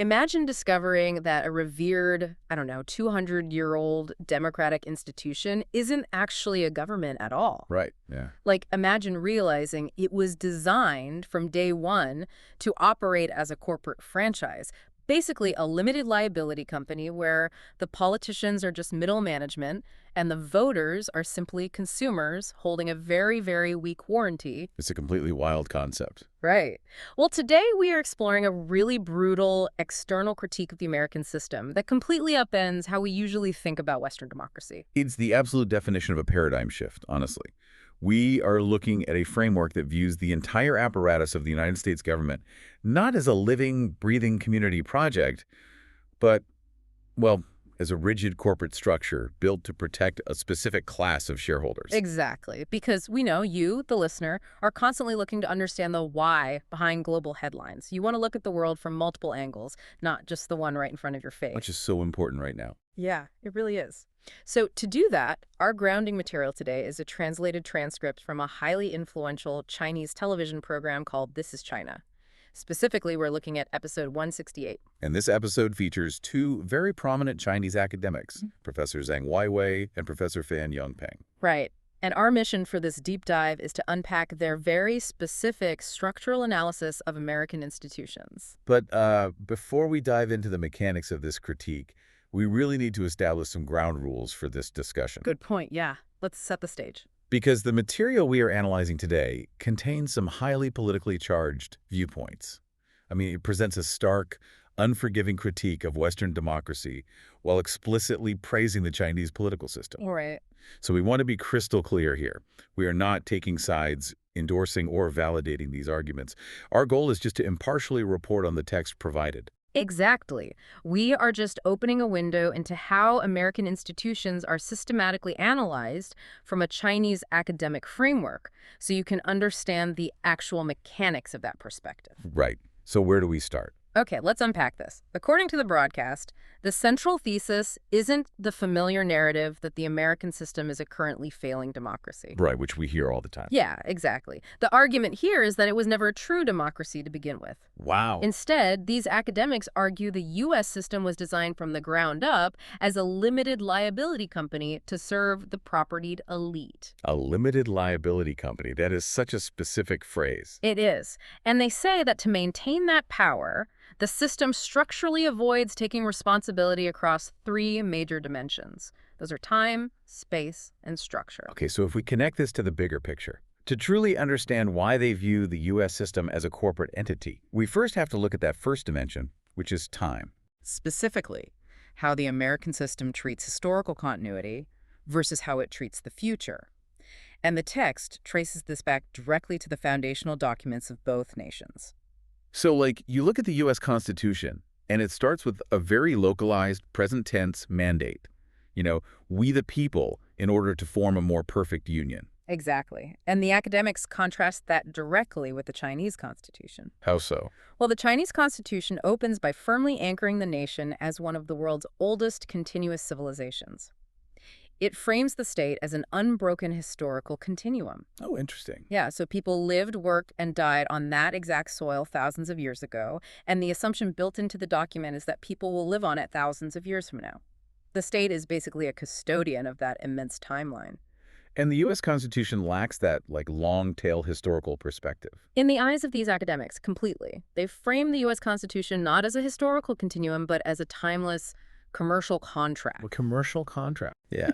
Imagine discovering that a revered, I don't know, 200-year-old democratic institution isn't actually a government at all. Right, yeah. Like, imagine realizing it was designed from day one to operate as a corporate franchise. Basically, a limited liability company where the politicians are just middle management and the voters are simply consumers holding a very, very weak warranty. It's a completely wild concept. Right. Well, today we are exploring a really brutal external critique of the American system that completely upends how we usually think about Western democracy. It's the absolute definition of a paradigm shift, honestly. We are looking at a framework that views the entire apparatus of the United States government not as a living, breathing community project, but, well, as a rigid corporate structure built to protect a specific class of shareholders. Exactly. Because we know you, the listener, are constantly looking to understand the why behind global headlines. You want to look at the world from multiple angles, not just the one right in front of your face. Which is so important right now. Yeah, it really is. So to do that, our grounding material today is a translated transcript from a highly influential Chinese television program called This is China. Specifically, we're looking at episode 168. And this episode features two very prominent Chinese academics, Professor Zhang Weiwei and Professor Fan Yongpeng. Right. And our mission for this deep dive is to unpack their very specific structural analysis of American institutions. But before we dive into the mechanics of this critique, we really need to establish some ground rules for this discussion. Good point, yeah. Let's set the stage. Because the material we are analyzing today contains some highly politically charged viewpoints. I mean, it presents a stark, unforgiving critique of Western democracy while explicitly praising the Chinese political system. Right. So we want to be crystal clear here. We are not taking sides, endorsing or validating these arguments. Our goal is just to impartially report on the text provided. Exactly. We are just opening a window into how American institutions are systematically analyzed from a Chinese academic framework, so you can understand the actual mechanics of that perspective. Right. So where do we start? Okay, let's unpack this. According to the broadcast, the central thesis isn't the familiar narrative that the American system is a currently failing democracy. Right, which we hear all the time. Yeah, exactly. The argument here is that it was never a true democracy to begin with. Wow. Instead, these academics argue the U.S. system was designed from the ground up as a limited liability company to serve the propertied elite. A limited liability company. That is such a specific phrase. It is. And they say that to maintain that power, the system structurally avoids taking responsibility across three major dimensions. Those are time, space, and structure. Okay, so if we connect this to the bigger picture, to truly understand why they view the U.S. system as a corporate entity, we first have to look at that first dimension, which is time. Specifically, how the American system treats historical continuity versus how it treats the future. And the text traces this back directly to the foundational documents of both nations. So, like, you look at the U.S. Constitution, and it starts with a very localized, present tense mandate. You know, we the people, in order to form a more perfect union. Exactly. And the academics contrast that directly with the Chinese Constitution. How so? Well, the Chinese Constitution opens by firmly anchoring the nation as one of the world's oldest continuous civilizations. It frames the state as an unbroken historical continuum. Oh, interesting. Yeah, so people lived, worked, and died on that exact soil thousands of years ago, and the assumption built into the document is that people will live on it thousands of years from now. The state is basically a custodian of that immense timeline. And the U.S. Constitution lacks that, like, long-tail historical perspective. In the eyes of these academics, completely. They frame the U.S. Constitution not as a historical continuum, but as a timeless commercial contract. A commercial contract. Yeah.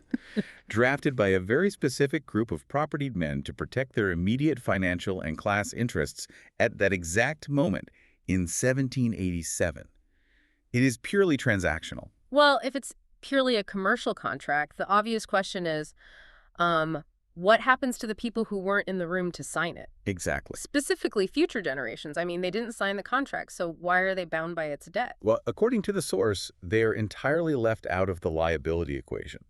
Drafted by a very specific group of propertied men to protect their immediate financial and class interests at that exact moment in 1787. It is purely transactional. Well, if it's purely a commercial contract, the obvious question is, what happens to the people who weren't in the room to sign it? Exactly. Specifically, future generations. I mean, they didn't sign the contract, so why are they bound by its debt? Well, according to the source, they are entirely left out of the liability equation.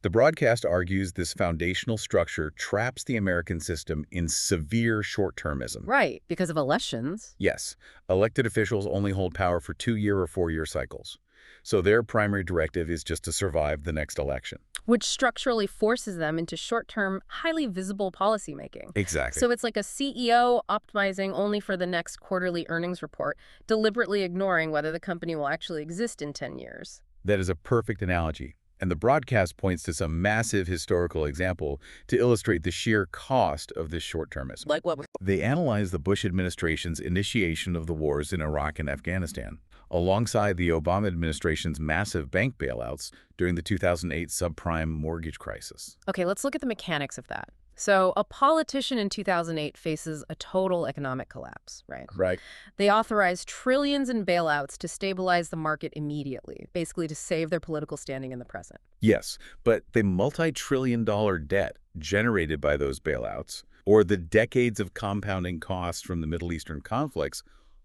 The broadcast argues this foundational structure traps the American system in severe short-termism. Right, because of elections. Yes, elected officials only hold power for 2-year or 4-year cycles. So their primary directive is just to survive the next election. which structurally forces them into short-term, highly visible policymaking. Exactly. So it's like a CEO optimizing only for the next quarterly earnings report, deliberately ignoring whether the company will actually exist in 10 years. That is a perfect analogy. And the broadcast points to some massive historical example to illustrate the sheer cost of this short-termism. Like what? They analyze the Bush administration's initiation of the wars in Iraq and Afghanistan, alongside the Obama administration's massive bank bailouts during the 2008 subprime mortgage crisis. Okay, let's look at the mechanics of that. So a politician in 2008 faces a total economic collapse, right? Right. They authorize trillions in bailouts to stabilize the market immediately, basically to save their political standing in the present. Yes, but the multi-trillion-dollar debt generated by those bailouts, or the decades of compounding costs from the Middle Eastern conflicts,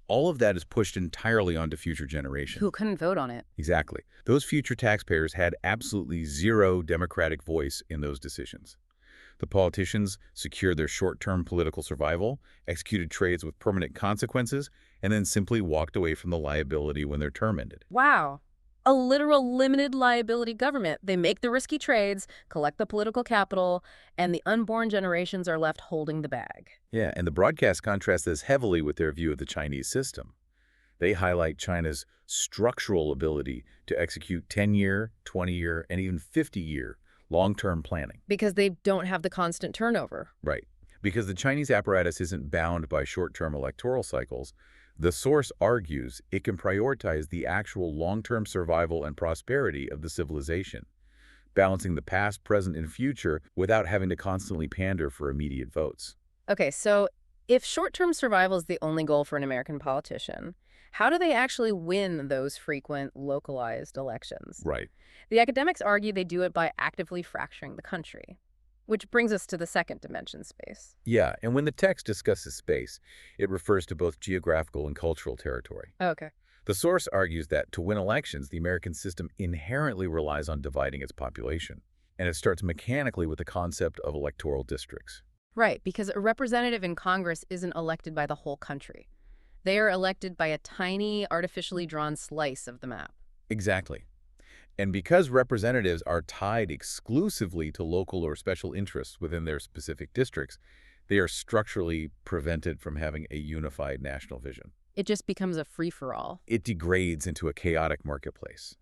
all of that is pushed entirely onto future generations. Who couldn't vote on it? Exactly. Those future taxpayers had absolutely zero democratic voice in those decisions. The politicians secured their short-term political survival, executed trades with permanent consequences, and then simply walked away from the liability when their term ended. Wow. A literal limited liability government. They make the risky trades, collect the political capital, and the unborn generations are left holding the bag. Yeah, and the broadcast contrasts this heavily with their view of the Chinese system. They highlight China's structural ability to execute 10-year, 20-year, and even 50-year long-term planning. Because they don't have the constant turnover. Right. Because the Chinese apparatus isn't bound by short-term electoral cycles, the source argues it can prioritize the actual long-term survival and prosperity of the civilization, balancing the past, present, and future without having to constantly pander for immediate votes. Okay, so if short-term survival is the only goal for an American politician, how do they actually win those frequent, localized elections? Right. The academics argue they do it by actively fracturing the country, which brings us to the second dimension, space. Yeah, and when the text discusses space, it refers to both geographical and cultural territory. Okay. The source argues that to win elections, the American system inherently relies on dividing its population, and it starts mechanically with the concept of electoral districts. Right, because a representative in Congress isn't elected by the whole country. They are elected by a tiny, artificially drawn slice of the map. Exactly. And because representatives are tied exclusively to local or special interests within their specific districts, they are structurally prevented from having a unified national vision. It just becomes a free-for-all. It degrades into a chaotic marketplace.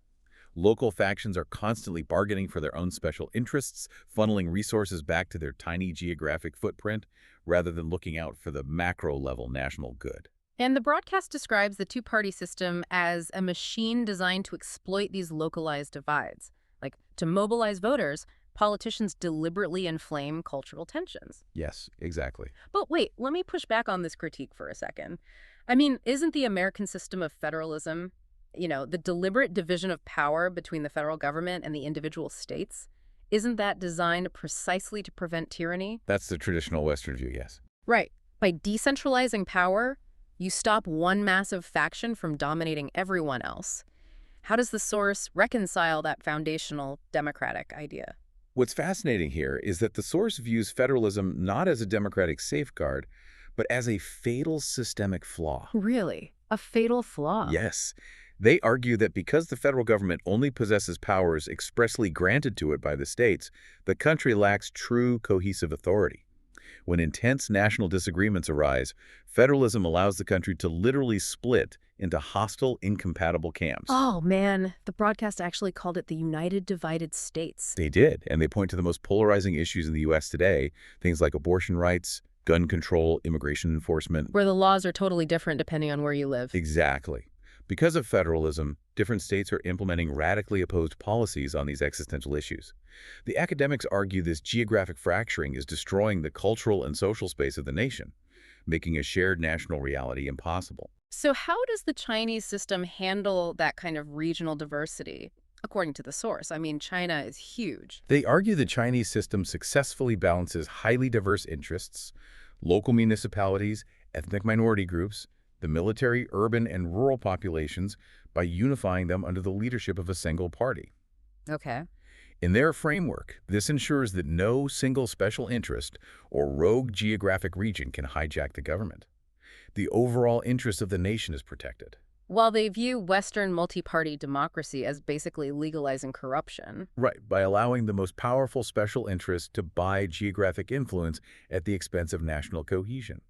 Local factions are constantly bargaining for their own special interests, funneling resources back to their tiny geographic footprint, rather than looking out for the macro-level national good. And the broadcast describes the two-party system as a machine designed to exploit these localized divides. Like, to mobilize voters, politicians deliberately inflame cultural tensions. Yes, exactly. But wait, let me push back on this critique for a second. I mean, isn't the American system of federalism, the deliberate division of power between the federal government and the individual states, isn't that designed precisely to prevent tyranny? That's the traditional Western view, yes. Right. By decentralizing power, you stop one massive faction from dominating everyone else. How does the source reconcile that foundational democratic idea? What's fascinating here is that the source views federalism not as a democratic safeguard, but as a fatal systemic flaw. Really? A fatal flaw? Yes. They argue that because the federal government only possesses powers expressly granted to it by the states, the country lacks true cohesive authority. When intense national disagreements arise, federalism allows the country to literally split into hostile, incompatible camps. Oh, man. The broadcast actually called it the United Divided States. They did, and they point to the most polarizing issues in the U.S. today, things like abortion rights, gun control, immigration enforcement. Where the laws are totally different depending on where you live. Exactly. Because of federalism, different states are implementing radically opposed policies on these existential issues. The academics argue this geographic fracturing is destroying the cultural and social space of the nation, making a shared national reality impossible. So how does the Chinese system handle that kind of regional diversity? According to the source, I mean, China is huge. They argue the Chinese system successfully balances highly diverse interests, local municipalities, ethnic minority groups, the military, urban, and rural populations by unifying them under the leadership of a single party. Okay. In their framework, this ensures that no single special interest or rogue geographic region can hijack the government. The overall interest of the nation is protected. While they view Western multi-party democracy as basically legalizing corruption. Right, by allowing the most powerful special interests to buy geographic influence at the expense of national cohesion.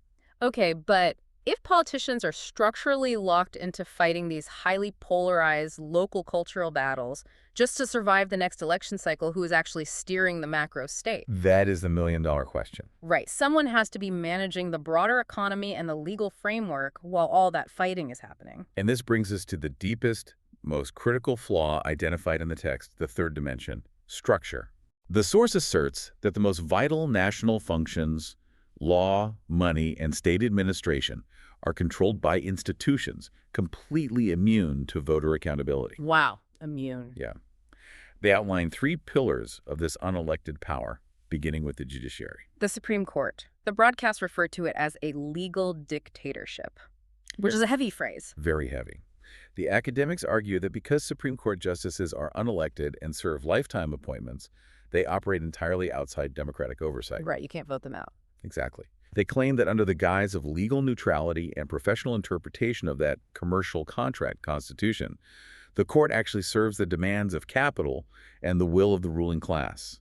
Okay, but if politicians are structurally locked into fighting these highly polarized local cultural battles just to survive the next election cycle, who is actually steering the macro state? That is the million-dollar question. Right. Someone has to be managing the broader economy and the legal framework while all that fighting is happening. And this brings us to the deepest, most critical flaw identified in the text, the third dimension, structure. The source asserts that the most vital national functions, law, money, and state administration, are controlled by institutions completely immune to voter accountability. Wow. Immune. Yeah. They outline 3 pillars of this unelected power, beginning with the judiciary. The Supreme Court. The broadcast referred to it as a legal dictatorship, which is a heavy phrase. Very heavy. The academics argue that because Supreme Court justices are unelected and serve lifetime appointments, they operate entirely outside democratic oversight. Right. You can't vote them out. Exactly. They claim that under the guise of legal neutrality and professional interpretation of that commercial contract constitution, the court actually serves the demands of capital and the will of the ruling class.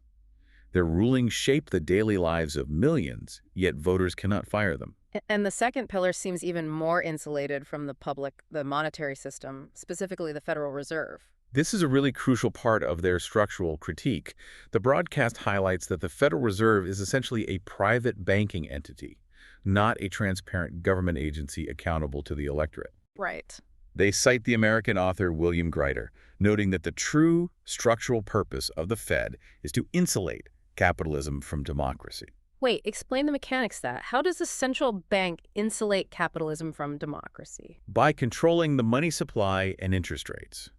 Their rulings shape the daily lives of millions, yet voters cannot fire them. And the second pillar seems even more insulated from the monetary system, specifically the Federal Reserve. This is a really crucial part of their structural critique. The broadcast highlights that the Federal Reserve is essentially a private banking entity, not a transparent government agency accountable to the electorate. Right. They cite the American author William Grider, noting that the true structural purpose of the Fed is to insulate capitalism from democracy. Wait, explain the mechanics of that. How does a central bank insulate capitalism from democracy? By controlling the money supply and interest rates.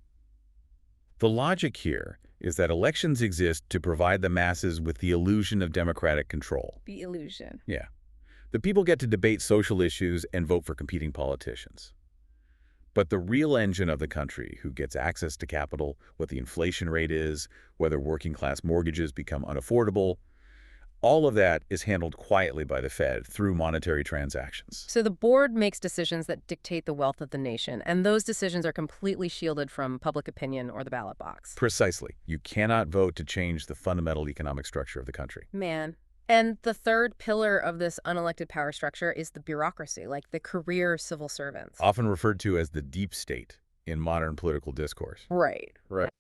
The logic here is that elections exist to provide the masses with the illusion of democratic control. The illusion. Yeah. The people get to debate social issues and vote for competing politicians. But the real engine of the country, who gets access to capital, what the inflation rate is, whether working-class mortgages become unaffordable, all of that is handled quietly by the Fed through monetary transactions. So the board makes decisions that dictate the wealth of the nation, and those decisions are completely shielded from public opinion or the ballot box. Precisely. You cannot vote to change the fundamental economic structure of the country. Man. And the third pillar of this unelected power structure is the bureaucracy, like the career civil servants. Often referred to as the deep state in modern political discourse. Right.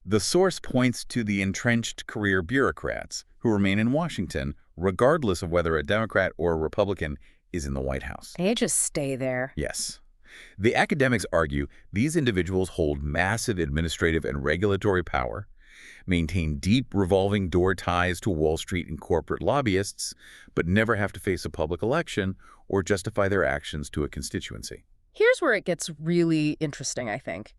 The source points to the entrenched career bureaucrats who remain in Washington, regardless of whether a Democrat or a Republican is in the White House. They just stay there. Yes. The academics argue these individuals hold massive administrative and regulatory power, maintain deep revolving door ties to Wall Street and corporate lobbyists, but never have to face a public election or justify their actions to a constituency. Here's where it gets really interesting, I think.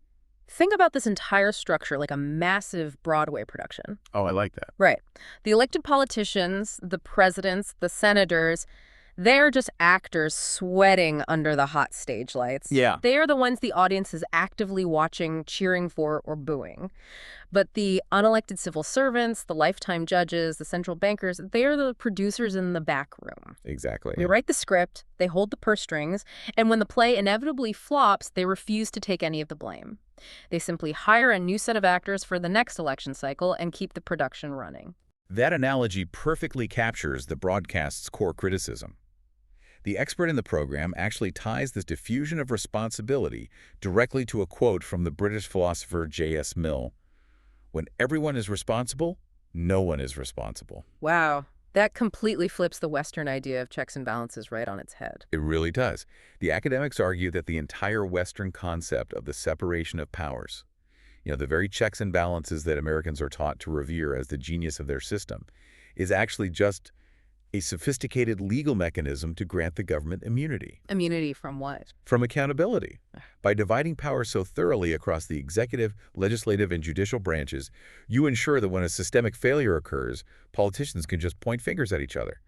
Think about this entire structure like a massive Broadway production. Oh, I like that. Right. The elected politicians, the presidents, the senators, they're just actors sweating under the hot stage lights. Yeah. They are the ones the audience is actively watching, cheering for, or booing. But the unelected civil servants, the lifetime judges, the central bankers, they are the producers in the back room. Exactly. They write the script, they hold the purse strings, and when the play inevitably flops, they refuse to take any of the blame. They simply hire a new set of actors for the next election cycle and keep the production running. That analogy perfectly captures the broadcast's core criticism. The expert in the program actually ties this diffusion of responsibility directly to a quote from the British philosopher J.S. Mill. When everyone is responsible, no one is responsible. Wow. That completely flips the Western idea of checks and balances right on its head. It really does. The academics argue that the entire Western concept of the separation of powers, the very checks and balances that Americans are taught to revere as the genius of their system, is actually just a sophisticated legal mechanism to grant the government immunity. Immunity from what? From accountability. By dividing power so thoroughly across the executive, legislative, and judicial branches, you ensure that when a systemic failure occurs, politicians can just point fingers at each other,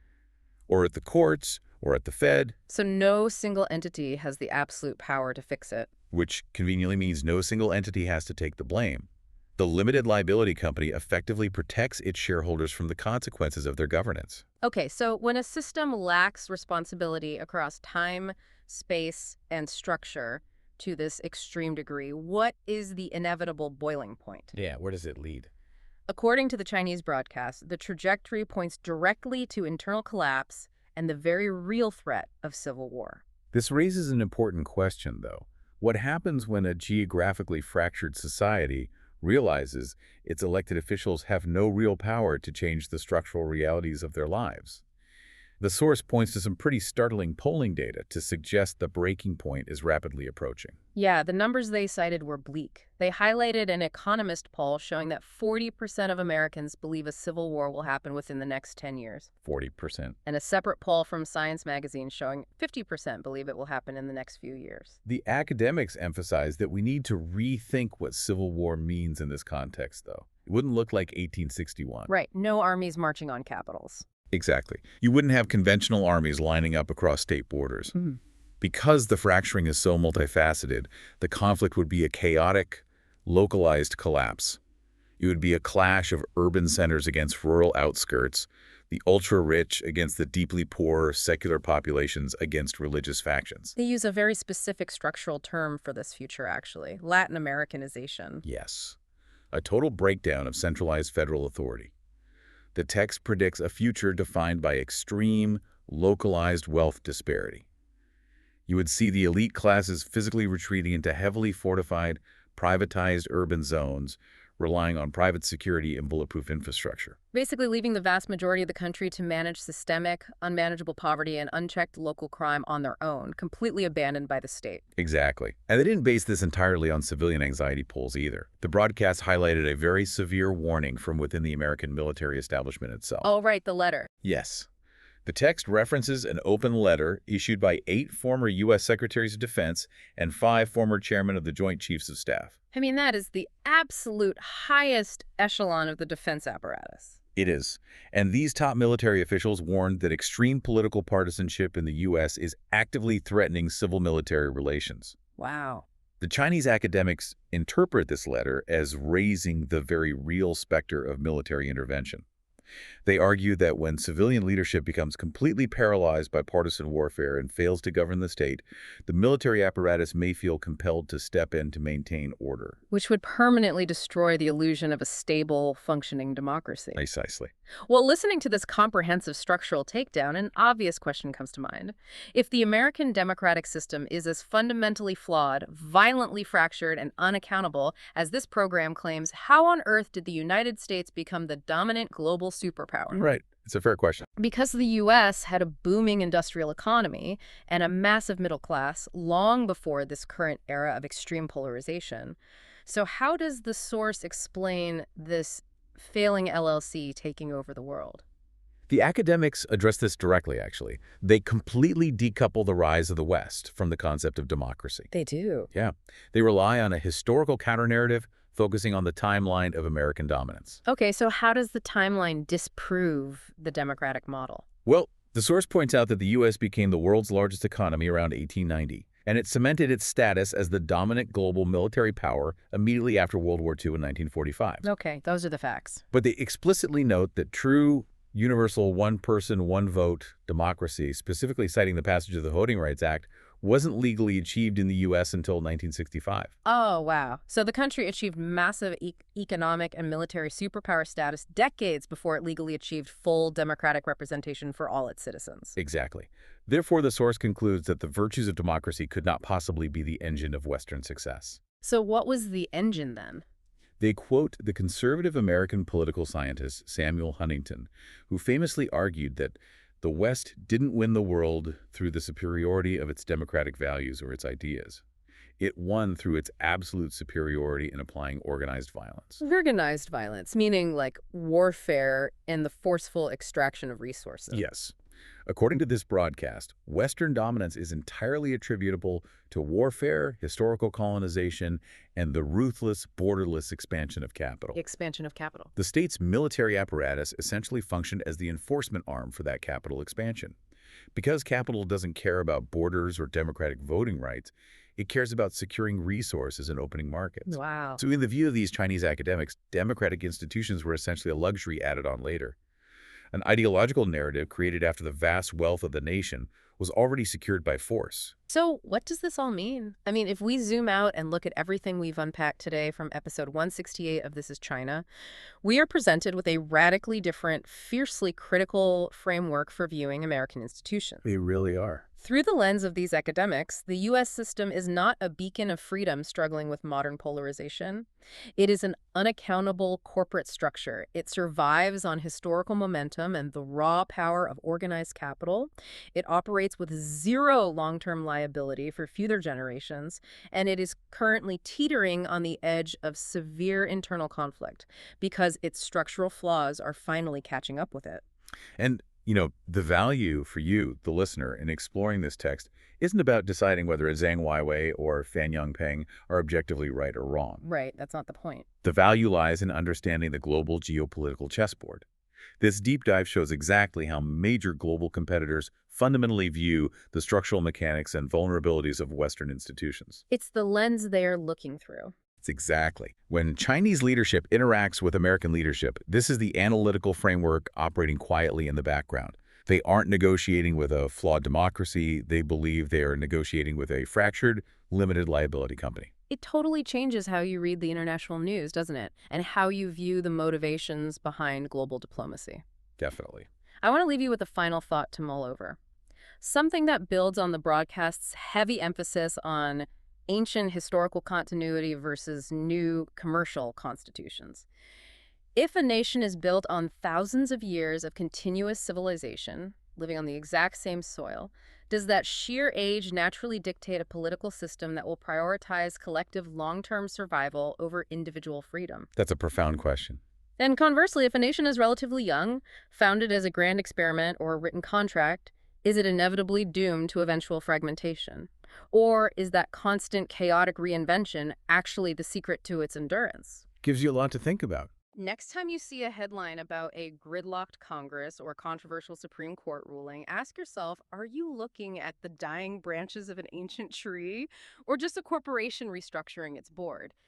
or at the courts, or at the Fed. So no single entity has the absolute power to fix it. Which conveniently means no single entity has to take the blame. The limited liability company effectively protects its shareholders from the consequences of their governance. Okay, so when a system lacks responsibility across time, space, and structure, to this extreme degree, what is the inevitable boiling point? Yeah, where does it lead? According to the Chinese broadcast, the trajectory points directly to internal collapse and the very real threat of civil war. This raises an important question, though. What happens when a geographically fractured society realizes its elected officials have no real power to change the structural realities of their lives? The source points to some pretty startling polling data to suggest the breaking point is rapidly approaching. Yeah, the numbers they cited were bleak. They highlighted an Economist poll showing that 40% of Americans believe a civil war will happen within the next 10 years. 40%. And a separate poll from Science magazine showing 50% believe it will happen in the next few years. The academics emphasize that we need to rethink what civil war means in this context, though. It wouldn't look like 1861. Right, no armies marching on capitals. Exactly. You wouldn't have conventional armies lining up across state borders. Because the fracturing is so multifaceted, the conflict would be a chaotic, localized collapse. It would be a clash of urban centers against rural outskirts, the ultra-rich against the deeply poor secular populations against religious factions. They use a very specific structural term for this future, actually, Latin Americanization. Yes. A total breakdown of centralized federal authority. The text predicts a future defined by extreme, localized wealth disparity. You would see the elite classes physically retreating into heavily fortified, privatized urban zones, relying on private security and bulletproof infrastructure. Basically leaving the vast majority of the country to manage systemic, unmanageable poverty and unchecked local crime on their own, completely abandoned by the state. Exactly. And they didn't base this entirely on civilian anxiety polls either. The broadcast highlighted a very severe warning from within the American military establishment itself. Oh, right, the letter. Yes. The text references an open letter issued by 8 former U.S. Secretaries of Defense and 5 former chairmen of the Joint Chiefs of Staff. I mean, that is the absolute highest echelon of the defense apparatus. It is. And these top military officials warned that extreme political partisanship in the U.S. is actively threatening civil-military relations. Wow. The Chinese academics interpret this letter as raising the very real specter of military intervention. They argue that when civilian leadership becomes completely paralyzed by partisan warfare and fails to govern the state, the military apparatus may feel compelled to step in to maintain order. Which would permanently destroy the illusion of a stable, functioning democracy. Precisely. Well, listening to this comprehensive structural takedown, an obvious question comes to mind. If the American democratic system is as fundamentally flawed, violently fractured, and unaccountable as this program claims, how on earth did the United States become the dominant global superpower? Right. It's a fair question. Because the U.S. had a booming industrial economy and a massive middle class long before this current era of extreme polarization. So how does the source explain this failing LLC taking over the world? The academics address this directly, actually. They completely decouple the rise of the West from the concept of democracy. They do. Yeah. They rely on a historical counter-narrative focusing on the timeline of American dominance. Okay, so how does the timeline disprove the democratic model? Well, the source points out that the U.S. became the world's largest economy around 1890, and it cemented its status as the dominant global military power immediately after World War II in 1945. Okay, those are the facts. But they explicitly note that true universal one-person, one-vote democracy, specifically citing the passage of the Voting Rights Act, wasn't legally achieved in the U.S. until 1965. Oh, wow. So the country achieved massive economic and military superpower status decades before it legally achieved full democratic representation for all its citizens. Exactly. Therefore, the source concludes that the virtues of democracy could not possibly be the engine of Western success. So what was the engine then? They quote the conservative American political scientist Samuel Huntington, who famously argued that the West didn't win the world through the superiority of its democratic values or its ideas. It won through its absolute superiority in applying organized violence. Organized violence, meaning like warfare and the forceful extraction of resources. Yes. According to this broadcast, Western dominance is entirely attributable to warfare, historical colonization, and the ruthless, borderless expansion of capital. Expansion of capital. The state's military apparatus essentially functioned as the enforcement arm for that capital expansion. Because capital doesn't care about borders or democratic voting rights, it cares about securing resources and opening markets. Wow. So in the view of these Chinese academics, democratic institutions were essentially a luxury added on later. An ideological narrative created after the vast wealth of the nation was already secured by force. So what does this all mean? I mean, if we zoom out and look at everything we've unpacked today from episode 168 of This is China, we are presented with a radically different, fiercely critical framework for viewing American institutions. They really are. Through the lens of these academics, the U.S. system is not a beacon of freedom struggling with modern polarization. It is an unaccountable corporate structure. It survives on historical momentum and the raw power of organized capital. It operates with zero long-term liability for future generations, and it is currently teetering on the edge of severe internal conflict because its structural flaws are finally catching up with it. And the value for you, the listener, in exploring this text isn't about deciding whether a Zhang Weiwei or Fan Yongpeng are objectively right or wrong. Right, that's not the point. The value lies in understanding the global geopolitical chessboard. This deep dive shows exactly how major global competitors fundamentally view the structural mechanics and vulnerabilities of Western institutions. It's the lens they're looking through. It's exactly. When Chinese leadership interacts with American leadership, this is the analytical framework operating quietly in the background. They aren't negotiating with a flawed democracy. They believe they are negotiating with a fractured, limited liability company. It totally changes how you read the international news, doesn't it? And how you view the motivations behind global diplomacy. Definitely. I want to leave you with a final thought to mull over. Something that builds on the broadcast's heavy emphasis on ancient historical continuity versus new commercial constitutions. If a nation is built on thousands of years of continuous civilization, living on the exact same soil, does that sheer age naturally dictate a political system that will prioritize collective long-term survival over individual freedom? That's a profound question. And conversely, if a nation is relatively young, founded as a grand experiment or a written contract, is it inevitably doomed to eventual fragmentation? Or is that constant chaotic reinvention actually the secret to its endurance? Gives you a lot to think about. Next time you see a headline about a gridlocked Congress or controversial Supreme Court ruling, ask yourself, are you looking at the dying branches of an ancient tree or just a corporation restructuring its board?